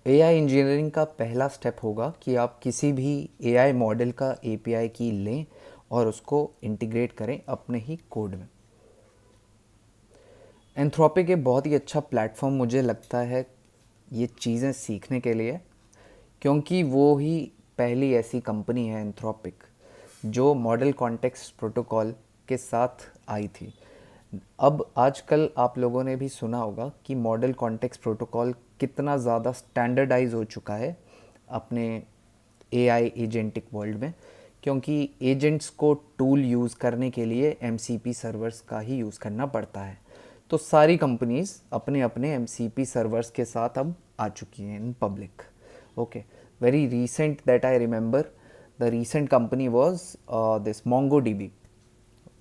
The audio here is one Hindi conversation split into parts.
एआई इंजीनियरिंग का पहला स्टेप होगा कि आप किसी भी एआई मॉडल का एपीआई की लें और उसको इंटीग्रेट करें अपने ही कोड में। एंथ्रोपिक एक बहुत ही अच्छा प्लेटफॉर्म मुझे लगता है ये चीज़ें सीखने के लिए, क्योंकि वो ही पहली ऐसी कंपनी है एंथ्रोपिक जो मॉडल कॉन्टेक्स्ट प्रोटोकॉल के साथ आई थी। अब आजकल आप लोगों ने भी सुना होगा कि मॉडल कॉन्टेक्स्ट प्रोटोकॉल कितना ज़्यादा स्टैंडर्डाइज हो चुका है अपने एआई एजेंटिक वर्ल्ड में, क्योंकि एजेंट्स को टूल यूज़ करने के लिए एमसीपी सर्वर्स का ही यूज़ करना पड़ता है। तो सारी कंपनीज़ अपने अपने एमसीपी सर्वर्स के साथ अब आ चुकी हैं in public. Okay, very recent that I remember, the recent company was this MongoDB।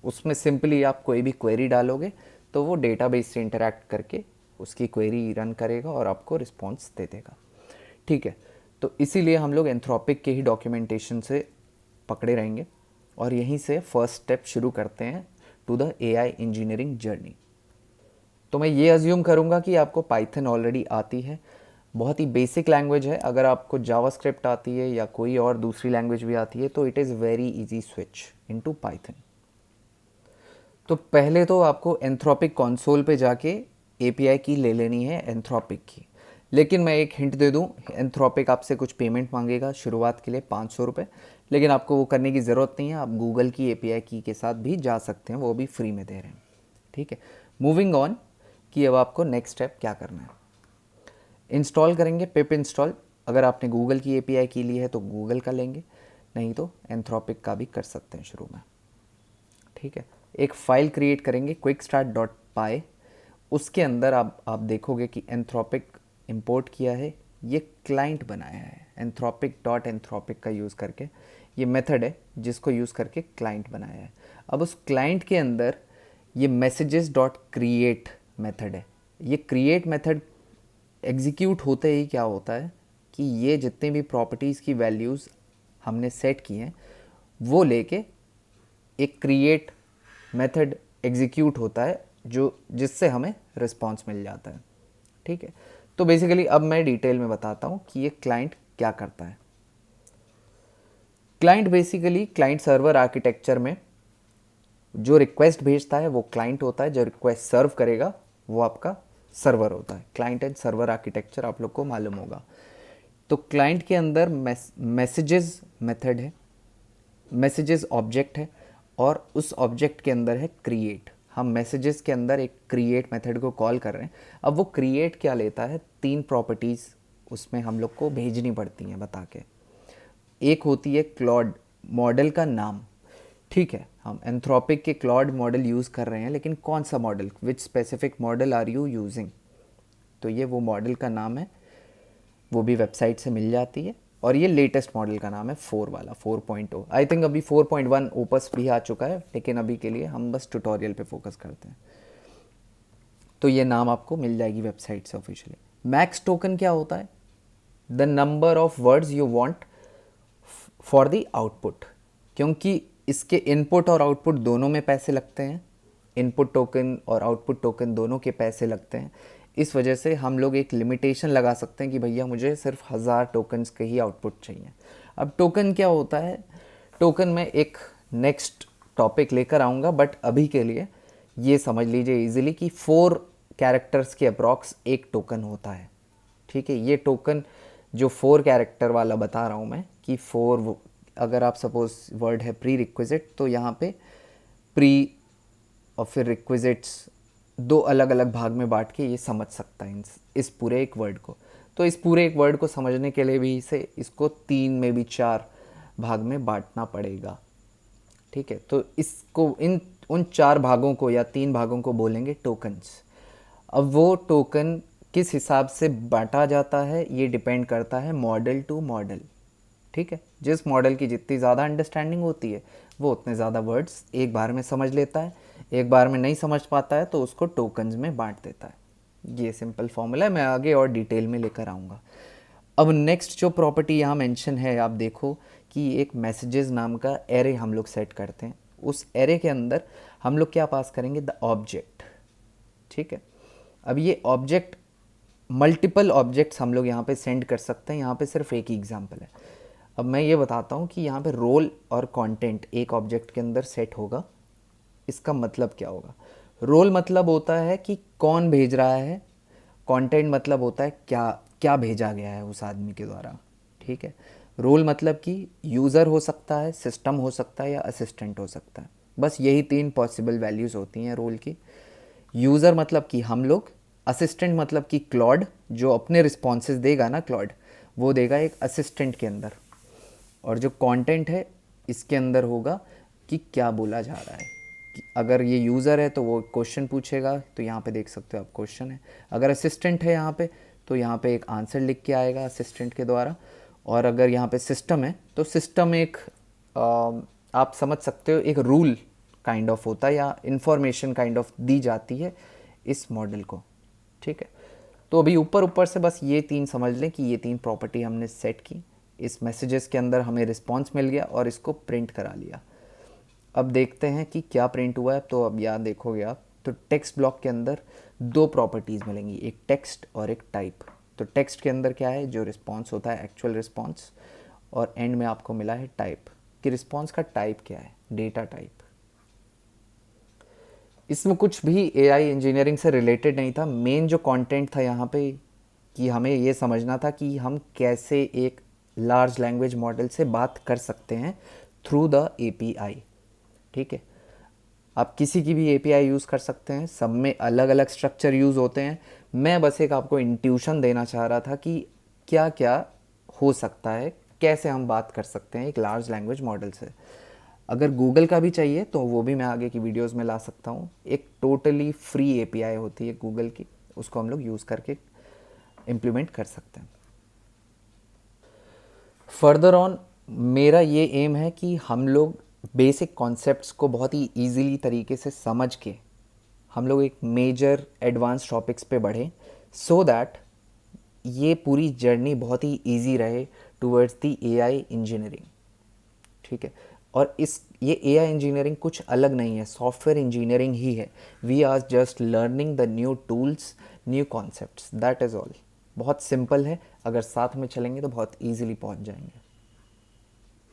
उसमें सिंपली आप कोई भी क्वेरी डालोगे तो वो डेटाबेस से इंटरेक्ट करके उसकी क्वेरी रन करेगा और आपको रिस्पॉन्स दे देगा। ठीक है, तो इसीलिए हम लोग एंथ्रोपिक के ही डॉक्यूमेंटेशन से पकड़े रहेंगे और यहीं से फर्स्ट स्टेप शुरू करते हैं to the AI engineering journey. तो मैं ये अज्यूम करूँगा कि आपको पाइथन ऑलरेडी आती है। बहुत ही बेसिक लैंग्वेज है। अगर आपको जावास्क्रिप्ट आती है या कोई और दूसरी लैंग्वेज भी आती है तो it is very easy switch into Python. तो पहले तो आपको एंथ्रोपिक कंसोल पे जाके एपीआई की ले लेनी है एंथ्रोपिक की। लेकिन मैं एक हिंट दे दूं, एंथ्रोपिक आपसे कुछ पेमेंट मांगेगा शुरुआत के लिए 500 रुपये, लेकिन आपको वो करने की ज़रूरत नहीं है। आप गूगल की एपीआई की के साथ भी जा सकते हैं, वो भी फ्री में दे रहे हैं। ठीक है, मूविंग ऑन कि अब आपको नेक्स्ट स्टेप क्या करना है। इंस्टॉल करेंगे पिप इंस्टॉल। अगर आपने गूगल की एपीआई की ली है तो गूगल का लेंगे, नहीं तो एंथ्रोपिक का भी कर सकते हैं शुरू में। ठीक है, एक फ़ाइल क्रिएट करेंगे quickstart.py। उसके अंदर आप देखोगे कि एंथ्रोपिक इंपोर्ट किया है, ये क्लाइंट बनाया है एंथ्रोपिक डॉट एंथ्रोपिक का यूज़ करके। ये मेथड है जिसको यूज़ करके क्लाइंट बनाया है। अब उस क्लाइंट के अंदर ये मैसेजेस डॉट क्रिएट मेथड है। ये क्रिएट मेथड एग्जीक्यूट होते ही क्या होता है कि ये जितने भी प्रॉपर्टीज़ की वैल्यूज़ हमने सेट की हैं वो लेके एक क्रिएट मेथड एग्जीक्यूट होता है जो जिससे हमें रिस्पांस मिल जाता है। ठीक है, तो बेसिकली अब मैं डिटेल में बताता हूँ कि ये क्लाइंट क्या करता है। Client basically client server architecture में जो रिक्वेस्ट भेजता है वो क्लाइंट होता है, जो रिक्वेस्ट सर्व करेगा वो आपका सर्वर होता है। क्लाइंट एंड सर्वर आर्किटेक्चर आप लोग को मालूम होगा। तो क्लाइंट के अंदर मैसेजेस मेथड है, मैसेजेस ऑब्जेक्ट है और उस ऑब्जेक्ट के अंदर है क्रिएट। हम मैसेजेस के अंदर एक क्रिएट मेथड को कॉल कर रहे हैं। अब वो क्रिएट क्या लेता है, 3 प्रॉपर्टीज़ उसमें हम लोग को भेजनी पड़ती हैं बता के। एक होती है क्लॉड मॉडल का नाम। ठीक है, हम एंथ्रोपिक के क्लॉड मॉडल यूज़ कर रहे हैं, लेकिन कौन सा model, which specific model are you using, तो ये वो मॉडल का नाम है, वो भी वेबसाइट से मिल जाती है। और ये लेटेस्ट मॉडल का नाम है 4 वाला 4.0। आई थिंक अभी 4.1 ओपस भी आ चुका है, लेकिन अभी के लिए हम बस ट्यूटोरियल पे फोकस करते हैं। तो ये नाम आपको मिल जाएगी वेबसाइट से ऑफिशियली। मैक्स टोकन क्या होता है, the number of words you want for the output. क्योंकि इसके इनपुट और आउटपुट दोनों में पैसे लगते हैं, इनपुट टोकन और आउटपुट टोकन दोनों के पैसे लगते हैं। इस वजह से हम लोग एक लिमिटेशन लगा सकते हैं कि भैया मुझे सिर्फ 1000 टोकन्स के ही आउटपुट चाहिए। अब टोकन क्या होता है, टोकन में एक नेक्स्ट टॉपिक लेकर आऊँगा, बट अभी के लिए ये समझ लीजिए इजीली कि 4 कैरेक्टर्स के अप्रॉक्स एक टोकन होता है। ठीक है, ये टोकन जो 4 कैरेक्टर वाला बता रहा हूँ मैं कि 4, अगर आप सपोज वर्ड है प्री रिक्विजिट तो यहाँ पे प्री और फिर रिक्विजिट्स 2 अलग अलग भाग में बांट के ये समझ सकता है इस पूरे एक वर्ड को। तो इस पूरे एक वर्ड को समझने के लिए भी इसे इसको 3 में भी 4 भाग में बांटना पड़ेगा। ठीक है, तो इसको इन उन 4 भागों को या 3 भागों को बोलेंगे टोकन्स। अब वो टोकन किस हिसाब से बांटा जाता है ये डिपेंड करता है मॉडल टू मॉडल। ठीक है, जिस मॉडल की जितनी ज़्यादा अंडरस्टैंडिंग होती है वो उतने ज़्यादा वर्ड्स एक बार में समझ लेता है, एक बार में नहीं समझ पाता है तो उसको टोकन्स में बांट देता है। ये सिंपल फॉर्मूला है, मैं आगे और डिटेल में लेकर आऊँगा। अब नेक्स्ट जो प्रॉपर्टी यहाँ मेंशन है, आप देखो कि एक मैसेजेस नाम का एरे हम लोग सेट करते हैं। उस एरे के अंदर हम लोग क्या पास करेंगे, द ऑब्जेक्ट। ठीक है, अब ये ऑब्जेक्ट मल्टीपल ऑब्जेक्ट्स हम लोग यहाँ पे सेंड कर सकते हैं। यहाँ पे सिर्फ एक ही एग्जांपल है। अब मैं ये बताता हूँ कि यहाँ पे रोल और कंटेंट एक ऑब्जेक्ट के अंदर सेट होगा। इसका मतलब क्या होगा? रोल मतलब होता है कि कौन भेज रहा है, कंटेंट मतलब होता है क्या क्या भेजा गया है उस आदमी के द्वारा। ठीक है, रोल मतलब कि यूज़र हो सकता है, सिस्टम हो सकता है या असिस्टेंट हो सकता है। बस यही 3 पॉसिबल वैल्यूज़ होती हैं रोल की। यूज़र मतलब कि हम लोग, असिस्टेंट मतलब कि क्लॉड जो अपने रिस्पॉन्सेज देगा ना, क्लॉड वो देगा एक असिस्टेंट के अंदर, और जो कंटेंट है इसके अंदर होगा कि क्या बोला जा रहा है। कि अगर ये यूज़र है तो वो क्वेश्चन पूछेगा, तो यहाँ पे देख सकते हो आप क्वेश्चन है। अगर असिस्टेंट है यहाँ पे तो यहाँ पे एक आंसर लिख के आएगा असिस्टेंट के द्वारा। और अगर यहाँ पे सिस्टम है तो सिस्टम एक आप समझ सकते हो एक रूल काइंड ऑफ होता है या इंफॉर्मेशन काइंड ऑफ दी जाती है इस मॉडल को। ठीक है, तो अभी ऊपर ऊपर से बस ये 3 समझ लें कि ये 3 प्रॉपर्टी हमने सेट की। इस मैसेजेस के अंदर हमें रिस्पॉन्स मिल गया और इसको प्रिंट करा लिया। अब देखते हैं कि क्या प्रिंट हुआ है। तो अब यहाँ देखोगे आप तो टेक्स्ट ब्लॉक के अंदर 2 प्रॉपर्टीज़ मिलेंगी, एक टेक्स्ट और एक टाइप। तो टेक्स्ट के अंदर क्या है, जो रिस्पॉन्स होता है एक्चुअल रिस्पॉन्स, और एंड में आपको मिला है टाइप कि रिस्पॉन्स का टाइप क्या है, डेटा टाइप। इसमें कुछ भी एआई इंजीनियरिंग से रिलेटेड नहीं था। मेन जो कंटेंट था यहाँ पे कि हमें ये समझना था कि हम कैसे एक लार्ज लैंग्वेज मॉडल से बात कर सकते हैं थ्रू द एपीआई। ठीक है, आप किसी की भी एपीआई यूज़ कर सकते हैं, सब में अलग अलग स्ट्रक्चर यूज़ होते हैं। मैं बस एक आपको इंट्यूशन देना चाह रहा था कि क्या क्या हो सकता है, कैसे हम बात कर सकते हैं एक लार्ज लैंग्वेज मॉडल से। अगर गूगल का भी चाहिए तो वो भी मैं आगे की वीडियोस में ला सकता हूँ। एक टोटली फ्री एपीआई होती है गूगल की, उसको हम लोग यूज़ करके इम्प्लीमेंट कर सकते हैं। फर्दर ऑन मेरा ये एम है कि हम लोग बेसिक कॉन्सेप्ट्स को बहुत ही ईजीली तरीके से समझ के हम लोग एक मेजर एडवांस टॉपिक्स पे बढ़ें, सो दैट ये पूरी जर्नी बहुत ही ईजी रहे टूवर्ड्स द एआई इंजीनियरिंग। ठीक है, और इस ये एआई इंजीनियरिंग कुछ अलग नहीं है, सॉफ्टवेयर इंजीनियरिंग ही है। We are just learning the new tools, new concepts, that is all. बहुत सिंपल है, अगर साथ में चलेंगे तो बहुत ईजीली पहुंच जाएंगे।